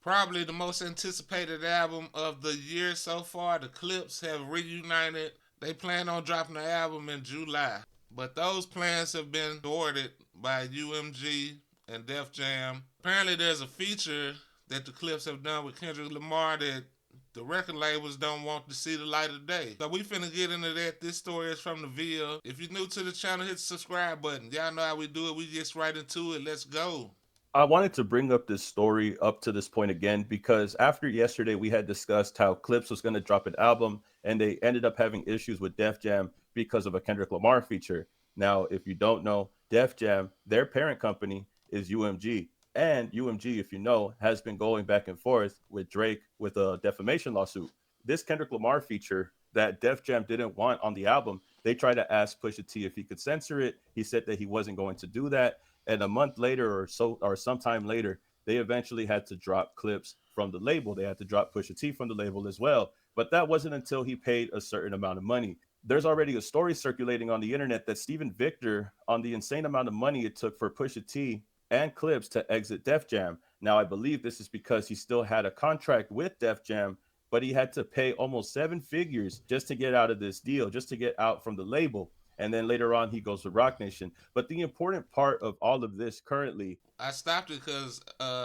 Probably the most anticipated album of the year so far. The Clipse have reunited. They plan on dropping the album in July. But those plans have been thwarted by UMG and Def Jam. Apparently, there's a feature that the Clipse have done with Kendrick Lamar that the record labels don't want to see the light of day. So we finna get into that. This story is from the Ville. If you're new to the channel, hit the subscribe button. Y'all know how we do it. We get right into it. Let's go. I wanted to bring up this story up to this point again because after yesterday we had discussed how Clipse was going to drop an album and they ended up having issues with Def Jam because of a Kendrick Lamar feature. Now, if you don't know, Def Jam, their parent company is UMG. And UMG, if you know, has been going back and forth with Drake with a defamation lawsuit. This Kendrick Lamar feature that Def Jam didn't want on the album, they tried to ask Pusha T if he could censor it. He said that he wasn't going to do that, and a month later or so or sometime later they eventually had to drop Clips from the label. They had to drop Pusha T from the label as well, but that wasn't until he paid a certain amount of money. There's already a story circulating on the internet that Steven Victor, on the insane amount of money it took for Pusha T and Clips to exit Def Jam. Now I believe this is because he still had a contract with Def Jam, but he had to pay almost seven figures just to get out of this deal, just to get out from the label. And then later on, he goes to Rock Nation. But the important part of all of this currently, I stopped it because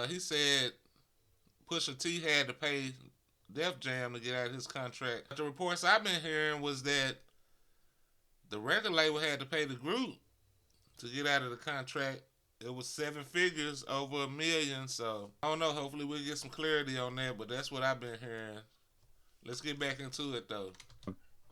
he said Pusha T had to pay Def Jam to get out of his contract. The reports I've been hearing was that the record label had to pay the group to get out of the contract. It was seven figures, over $1 million. So I don't know. Hopefully we'll get some clarity on that. But that's what I've been hearing. Let's get back into it though.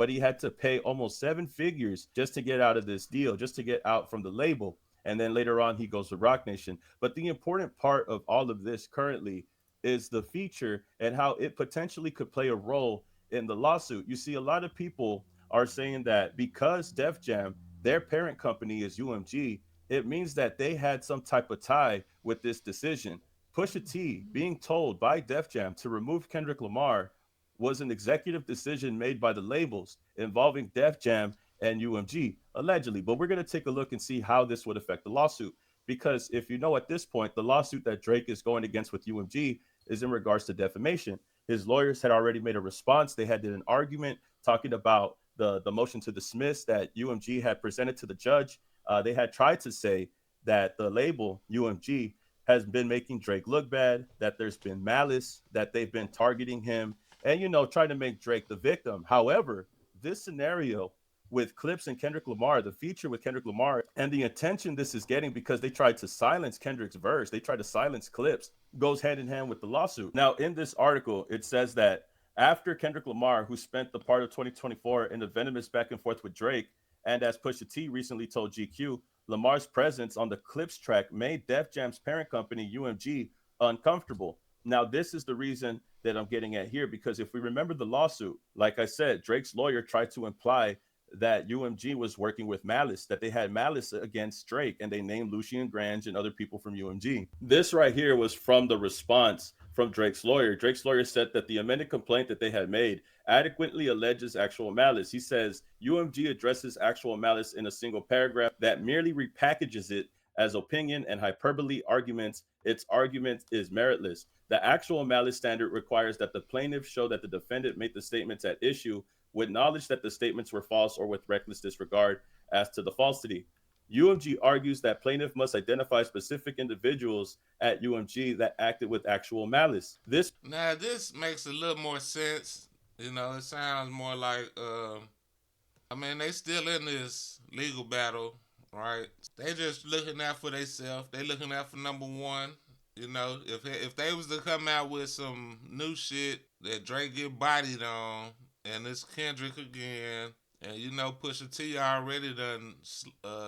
but he had to pay almost seven figures just to get out of this deal, just to get out from the label. And then later on, he goes to Rock Nation. But the important part of all of this currently is the feature and how it potentially could play a role in the lawsuit. You see, a lot of people are saying that because Def Jam, their parent company is UMG, it means that they had some type of tie with this decision. Pusha T being told by Def Jam to remove Kendrick Lamar was an executive decision made by the labels involving Def Jam and UMG, allegedly. But we're going to take a look and see how this would affect the lawsuit. Because if you know at this point, the lawsuit that Drake is going against with UMG is in regards to defamation. His lawyers had already made a response. They had did an argument talking about the motion to dismiss that UMG had presented to the judge. They had tried to say that the label UMG has been making Drake look bad, that there's been malice, that they've been targeting him, and trying to make Drake the victim. However, this scenario with Clips and Kendrick Lamar, the feature with Kendrick Lamar, and the attention this is getting because they tried to silence Kendrick's verse, they tried to silence Clips, goes hand in hand with the lawsuit. Now, in this article, it says that after Kendrick Lamar, who spent the part of 2024 in a venomous back and forth with Drake, and as Pusha T recently told GQ, Lamar's presence on the Clips track made Def Jam's parent company, UMG, uncomfortable. Now, this is the reason that I'm getting at here, because if we remember the lawsuit, like I said, Drake's lawyer tried to imply that UMG was working with malice, that they had malice against Drake, and they named Lucian Grange and other people from UMG. This right here was from the response from Drake's lawyer. Drake's lawyer said that the amended complaint that they had made adequately alleges actual malice. He says UMG addresses actual malice in a single paragraph that merely repackages it as opinion and hyperbole arguments. Its argument is meritless. The actual malice standard requires that the plaintiff show that the defendant made the statements at issue with knowledge that the statements were false or with reckless disregard as to the falsity. UMG argues that plaintiff must identify specific individuals at UMG that acted with actual malice. This Now this makes a little more sense. It sounds more like I mean they still in this legal battle, right? They just looking out for themselves. They looking out for number one. If they was to come out with some new shit that Drake get bodied on, and it's Kendrick again, and Pusha T already done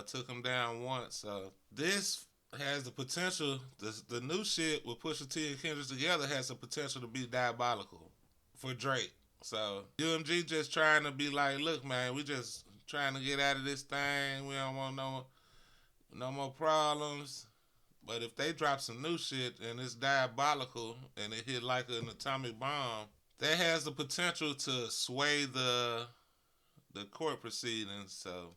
took him down once, so this has the potential. The new shit with Pusha T and Kendrick together has the potential to be diabolical for Drake. So UMG just trying to be like, look, man, we just trying to get out of this thing. We don't want no more problems. But if they drop some new shit and it's diabolical and it hit like an atomic bomb, that has the potential to sway the court proceedings. So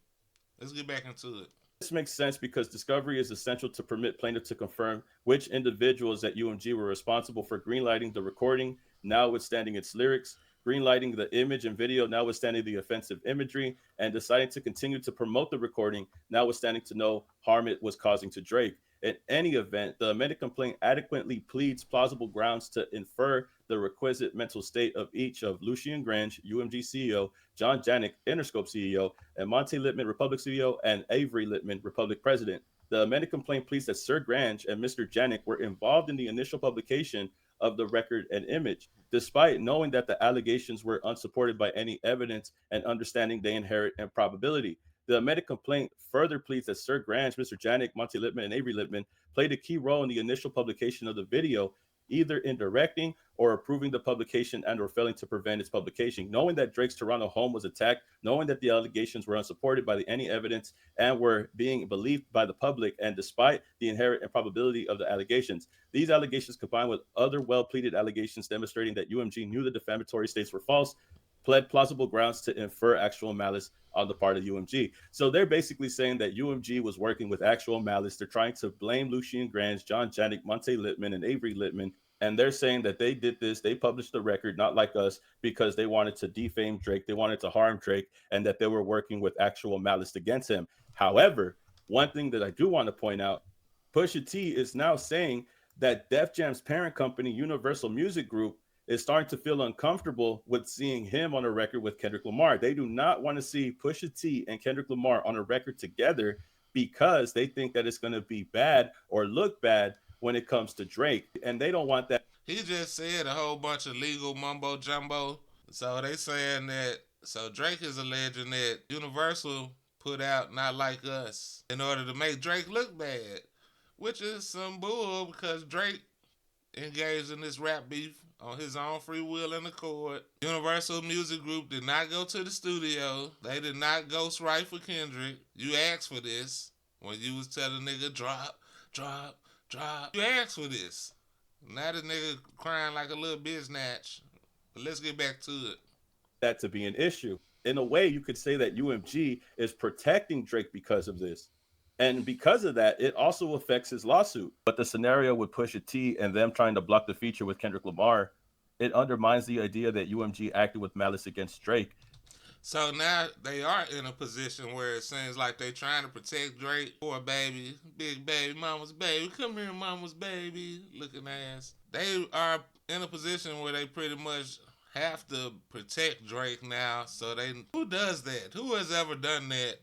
let's get back into it. This makes sense because discovery is essential to permit plaintiff to confirm which individuals at UMG were responsible for greenlighting the recording, notwithstanding its lyrics, greenlighting the image and video, notwithstanding the offensive imagery, and deciding to continue to promote the recording, notwithstanding to no harm it was causing to Drake. In any event, the amended complaint adequately pleads plausible grounds to infer the requisite mental state of each of Lucian Grange, UMG CEO, John Janik, Interscope CEO, and Monte Littman, Republic CEO, and Avery Littman, Republic President. The amended complaint pleads that Sir Grange and Mr. Janik were involved in the initial publication of the record and image, despite knowing that the allegations were unsupported by any evidence and understanding they inherit improbability. The amended complaint further pleads that Sir Grange, Mr. Janik, Monty Littman, and Avery Littman played a key role in the initial publication of the video, either in directing or approving the publication and or failing to prevent its publication. Knowing that Drake's Toronto home was attacked, knowing that the allegations were unsupported by any evidence and were being believed by the public, and despite the inherent improbability of the allegations, these allegations combined with other well-pleaded allegations demonstrating that UMG knew the defamatory statements were false, pled plausible grounds to infer actual malice on the part of UMG. So they're basically saying that UMG was working with actual malice. They're trying to blame Lucian Grange, John Janik, Monte Littman, and Avery Littman. And they're saying that they did this, they published the record, not like us, because they wanted to defame Drake, they wanted to harm Drake, and that they were working with actual malice against him. However, one thing that I do want to point out, Pusha T is now saying that Def Jam's parent company, Universal Music Group, is starting to feel uncomfortable with seeing him on a record with Kendrick Lamar. They do not want to see Pusha T and Kendrick Lamar on a record together because they think that it's going to be bad or look bad when it comes to Drake. And they don't want that. He just said a whole bunch of legal mumbo jumbo. So they saying that, so Drake is alleging that Universal put out Not Like Us in order to make Drake look bad, which is some bull because Drake engaged in this rap beef on his own free will and accord. Universal Music Group did not go to the studio. They did not ghostwrite for Kendrick. You asked for this when you was telling nigga drop, drop, drop. You asked for this. Now the nigga crying like a little bitch snatch. But let's get back to it. That to be an issue. In a way, you could say that UMG is protecting Drake because of this. And because of that, it also affects his lawsuit. But the scenario with Pusha T and them trying to block the feature with Kendrick Lamar, it undermines the idea that UMG acted with malice against Drake. So now they are in a position where it seems like they trying to protect Drake. Poor baby, big baby, mama's baby. Come here, mama's baby, looking ass. They are in a position where they pretty much have to protect Drake now. So they, who does that? Who has ever done that?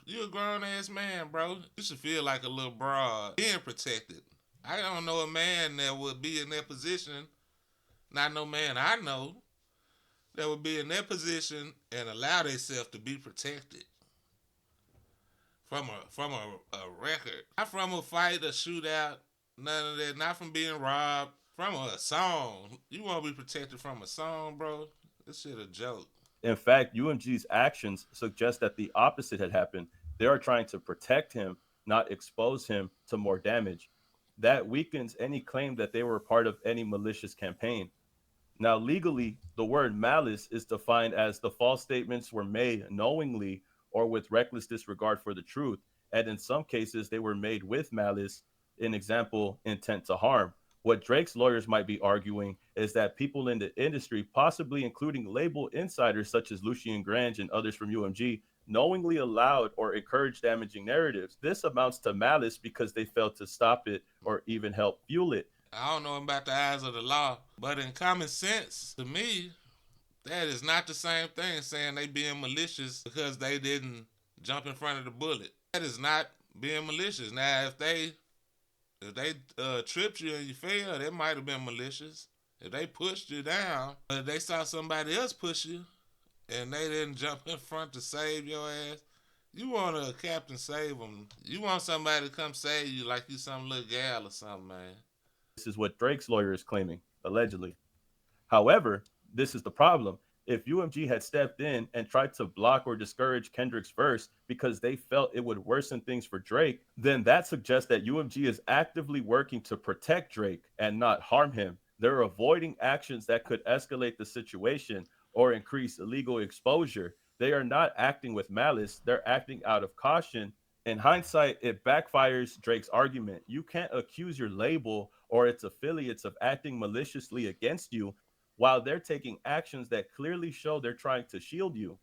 You a grown ass man, bro. You should feel like a little broad being protected. I don't know a man that would be in that position. Not no man I know that would be in that position and allow themselves to be protected from a record, not from a fight, a shootout, none of that. Not from being robbed, from a song. You want to be protected from a song, bro? This shit a joke. In fact, UMG's actions suggest that the opposite had happened. They are trying to protect him, not expose him to more damage. That weakens any claim that they were part of any malicious campaign. Now, legally, the word malice is defined as the false statements were made knowingly or with reckless disregard for the truth. And in some cases, they were made with malice, in example, intent to harm. What Drake's lawyers might be arguing is that people in the industry, possibly including label insiders such as Lucian Grange and others from UMG, knowingly allowed or encouraged damaging narratives. This amounts to malice because they failed to stop it or even help fuel it. I don't know about the eyes of the law, but in common sense, to me, that is not the same thing saying they being malicious because they didn't jump in front of the bullet. That is not being malicious. Now, if they tripped you and you fell, that might have been malicious. If they pushed you down, but if they saw somebody else push you and they didn't jump in front to save your ass, you want a captain save them. You want somebody to come save you like you some little gal or something, man. This is what Drake's lawyer is claiming, allegedly. However, this is the problem. If UMG had stepped in and tried to block or discourage Kendrick's verse because they felt it would worsen things for Drake, then that suggests that UMG is actively working to protect Drake and not harm him. They're avoiding actions that could escalate the situation or increase legal exposure. They are not acting with malice, they're acting out of caution In hindsight, it backfires Drake's argument. You can't accuse your label or its affiliates of acting maliciously against you while they're taking actions that clearly show they're trying to shield you.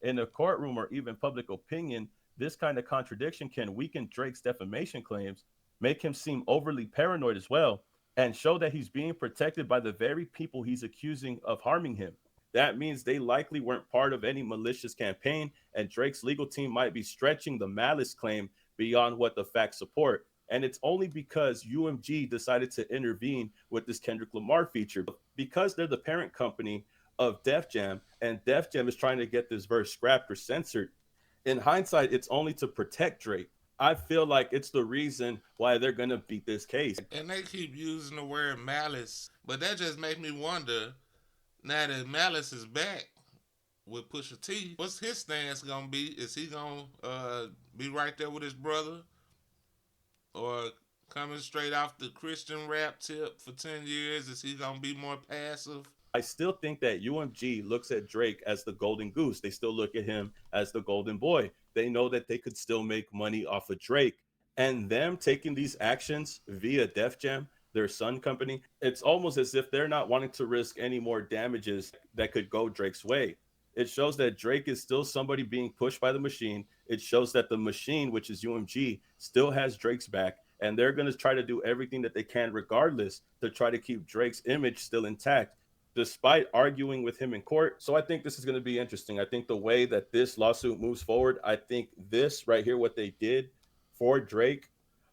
In a courtroom or even public opinion, this kind of contradiction can weaken Drake's defamation claims, make him seem overly paranoid as well, and show that he's being protected by the very people he's accusing of harming him. That means they likely weren't part of any malicious campaign, and Drake's legal team might be stretching the malice claim beyond what the facts support. And it's only because UMG decided to intervene with this Kendrick Lamar feature. Because they're the parent company of Def Jam, and Def Jam is trying to get this verse scrapped or censored. In hindsight, it's only to protect Drake. I feel like it's the reason why they're gonna beat this case. And they keep using the word malice, but that just makes me wonder. Now that Malice is back with Pusha T, what's his stance gonna be? Is he gonna be right there with his brother, or coming straight off the Christian rap tip for 10 years? Is he gonna be more passive? I still think that UMG looks at Drake as the golden goose. They still look at him as the golden boy. They know that they could still make money off of Drake. And them taking these actions via Def Jam, their son company, it's almost as if they're not wanting to risk any more damages that could go Drake's way. It shows that Drake is still somebody being pushed by the machine. It shows that the machine, which is UMG, still has Drake's back. And they're going to try to do everything that they can, regardless, to try to keep Drake's image still intact despite arguing with him in court. So I think this is going to be interesting. I think the way that this lawsuit moves forward, I think this right here, what they did for Drake,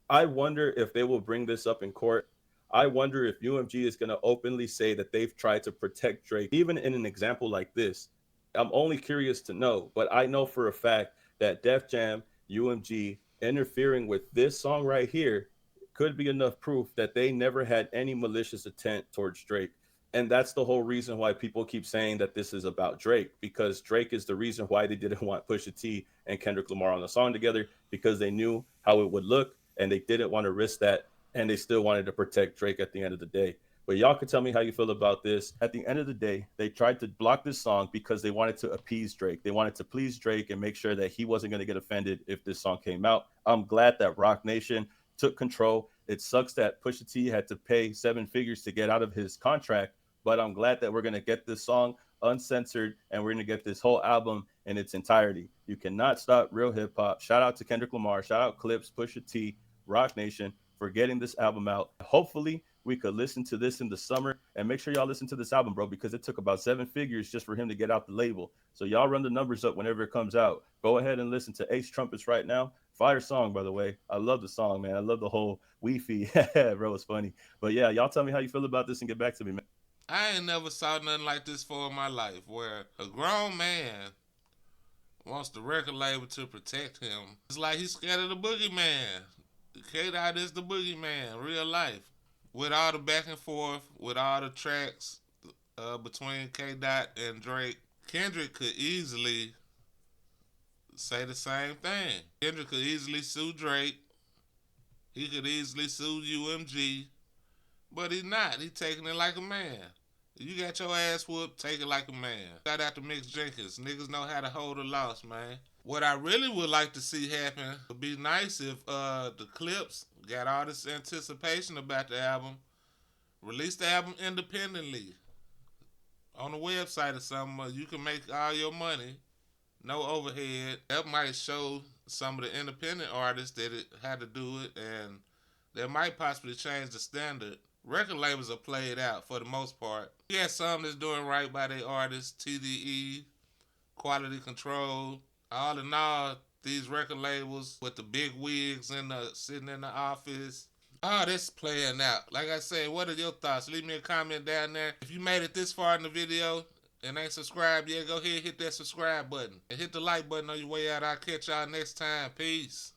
I wonder if they will bring this up in court. I wonder if UMG is going to openly say that they've tried to protect Drake, even in an example like this. I'm only curious to know, but I know for a fact that Def Jam, UMG interfering with this song right here could be enough proof that they never had any malicious intent towards Drake. And that's the whole reason why people keep saying that this is about Drake, because Drake is the reason why they didn't want Pusha T and Kendrick Lamar on the song together, because they knew how it would look and they didn't want to risk that, and they still wanted to protect Drake at the end of the day. But y'all can tell me how you feel about this. At the end of the day, they tried to block this song because they wanted to appease Drake. They wanted to please Drake and make sure that he wasn't going to get offended if this song came out. I'm glad that Roc Nation took control. It sucks that Pusha T had to pay 7 figures to get out of his contract, but I'm glad that we're going to get this song uncensored and we're going to get this whole album in its entirety. You cannot stop real hip hop. Shout out to Kendrick Lamar, shout out Clipse, Pusha T, Roc Nation for getting this album out. Hopefully, we could listen to this in the summer, and make sure y'all listen to this album, bro, because it took about 7 figures just for him to get out the label. So y'all run the numbers up whenever it comes out. Go ahead and listen to Ace Trumpets right now. Fire song, by the way. I love the song, man. I love the whole Wi-Fi. Bro, it's funny. But yeah, y'all tell me how you feel about this and get back to me, man. I ain't never saw nothing like this for in my life, where a grown man wants the record label to protect him. It's like he's scared of the boogeyman. K Dot is the boogeyman, real life. With all the back and forth, with all the tracks between K Dot and Drake, Kendrick could easily say the same thing. Kendrick could easily sue Drake. He could easily sue UMG, but he's not. He's taking it like a man. You got your ass whooped, take it like a man. Shout out to Mix Jenkins. Niggas know how to hold a loss, man. What I really would like to see happen would be nice if the Clipse got all this anticipation about the album, release the album independently on the website or something. You can make all your money, no overhead. That might show some of the independent artists that it had to do it, and that might possibly change the standard. Record labels are played out for the most part. You got some that's doing right by their artists, TDE, Quality Control. All in all, these record labels with the big wigs sitting in the office. Oh, this playing out. Like I said, what are your thoughts? Leave me a comment down there. If you made it this far in the video and ain't subscribed yet, go ahead and hit that subscribe button. And hit the like button on your way out. I'll catch y'all next time. Peace.